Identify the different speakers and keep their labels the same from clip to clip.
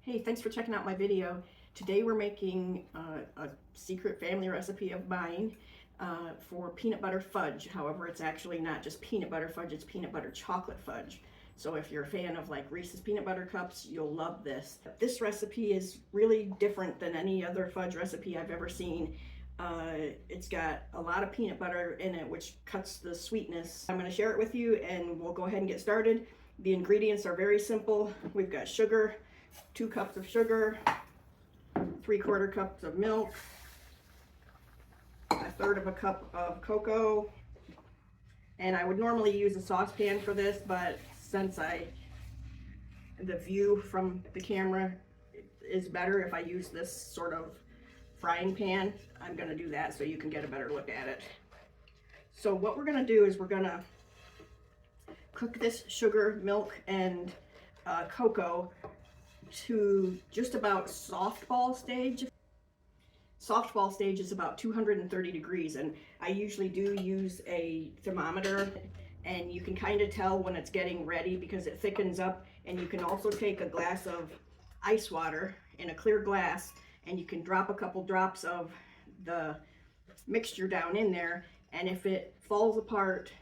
Speaker 1: Hey, thanks for checking out my video. Today we're making a secret family recipe of mine for peanut butter fudge. However, it's actually not just peanut butter fudge, it's peanut butter chocolate fudge. So if you're a fan of like Reese's peanut butter cups, you'll love this. This recipe is really different than any other fudge recipe I've ever seen. It's got a lot of peanut butter in it, which cuts the sweetness. I'm going to share it with you and we'll go ahead and get started. The ingredients are very simple. We've got sugar, 2 cups of sugar, 3/4 cups of milk, 1/3 cup of cocoa, and I would normally use a saucepan for this, but since the view from the camera is better if I use this sort of frying pan, I'm going to do that so you can get a better look at it. So what we're going to do is we're going to cook this sugar, milk, and cocoa to just about softball stage. Softball stage is about 230 degrees, and I usually do use a thermometer, and you can kind of tell when it's getting ready because it thickens up. And you can also take a glass of ice water in a clear glass, and you can drop a couple drops of the mixture down in there, and if it falls apart,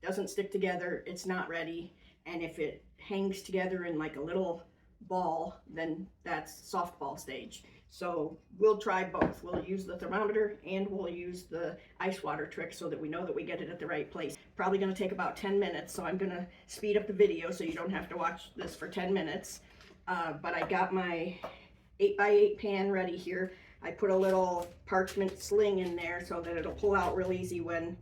Speaker 1: doesn't stick together, it's not ready. And if it hangs together in like a little ball, then that's softball stage. So we'll try both. We'll use the thermometer and we'll use the ice water trick so that we know that we get it at the right place. Probably going to take about 10 minutes, so I'm going to speed up the video so you don't have to watch this for 10 minutes. But I got my 8x8 pan ready here. I put a little parchment sling in there so that it'll pull out real easy when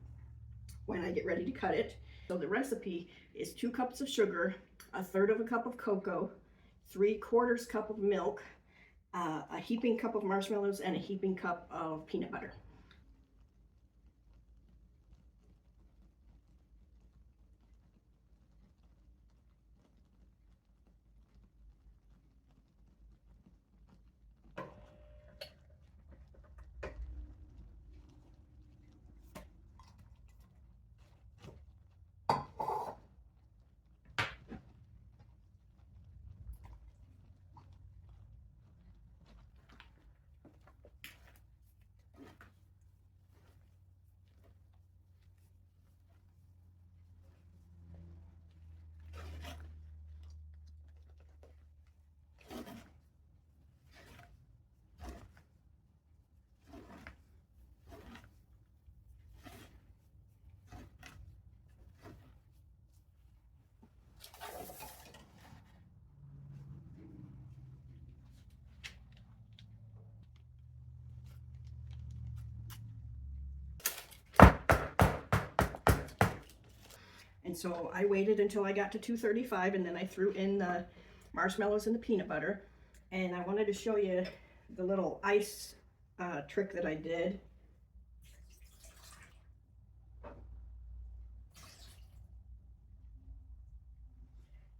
Speaker 1: I get ready to cut it. So the recipe is 2 cups of sugar, 1/3 cup of cocoa, 3/4 cup of milk, a heaping cup of marshmallows, and a heaping cup of peanut butter. And so I waited until I got to 235, and then I threw in the marshmallows and the peanut butter. And I wanted to show you the little ice trick that I did.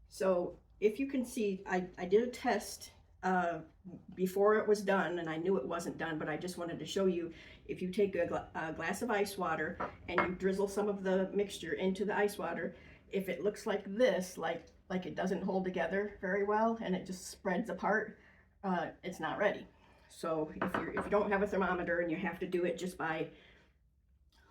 Speaker 1: So if you can see, I did a test before it was done, and I knew it wasn't done, but I just wanted to show you. If you take a glass of ice water and you drizzle some of the mixture into the ice water, if it looks like this, like it doesn't hold together very well and it just spreads apart, it's not ready. So if you don't have a thermometer and you have to do it just by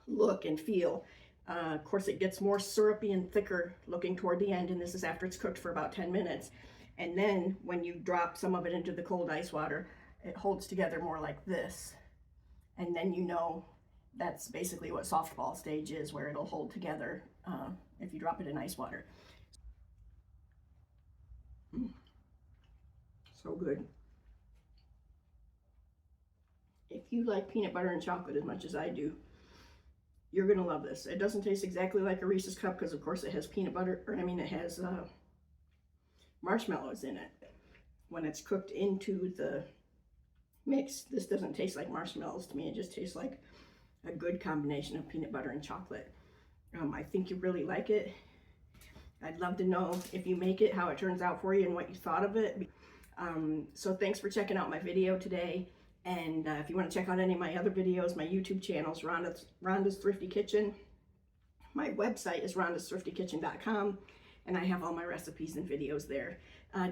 Speaker 1: look and feel, of course it gets more syrupy and thicker looking toward the end, and this is after it's cooked for about 10 minutes. And then when you drop some of it into the cold ice water, it holds together more like this. And then you know that's basically what softball stage is, where it'll hold together if you drop it in ice water. So good. If you like peanut butter and chocolate as much as I do, you're gonna love this. It doesn't taste exactly like a Reese's cup because of course it has peanut butter, it has marshmallows in it. When it's cooked into the mix, this doesn't taste like marshmallows to me. It just tastes like a good combination of peanut butter and chocolate. I think you really like it. I'd love to know if you make it, how it turns out for you and what you thought of it. So thanks for checking out my video today. And if you want to check out any of my other videos, my YouTube channel is Rhonda's Thrifty Kitchen. My website is rhondasthriftykitchen.com. and I have all my recipes and videos there.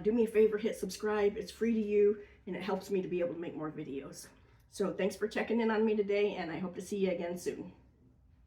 Speaker 1: Do me a favor, hit subscribe. It's free to you, and it helps me to be able to make more videos. So thanks for checking in on me today, and I hope to see you again soon.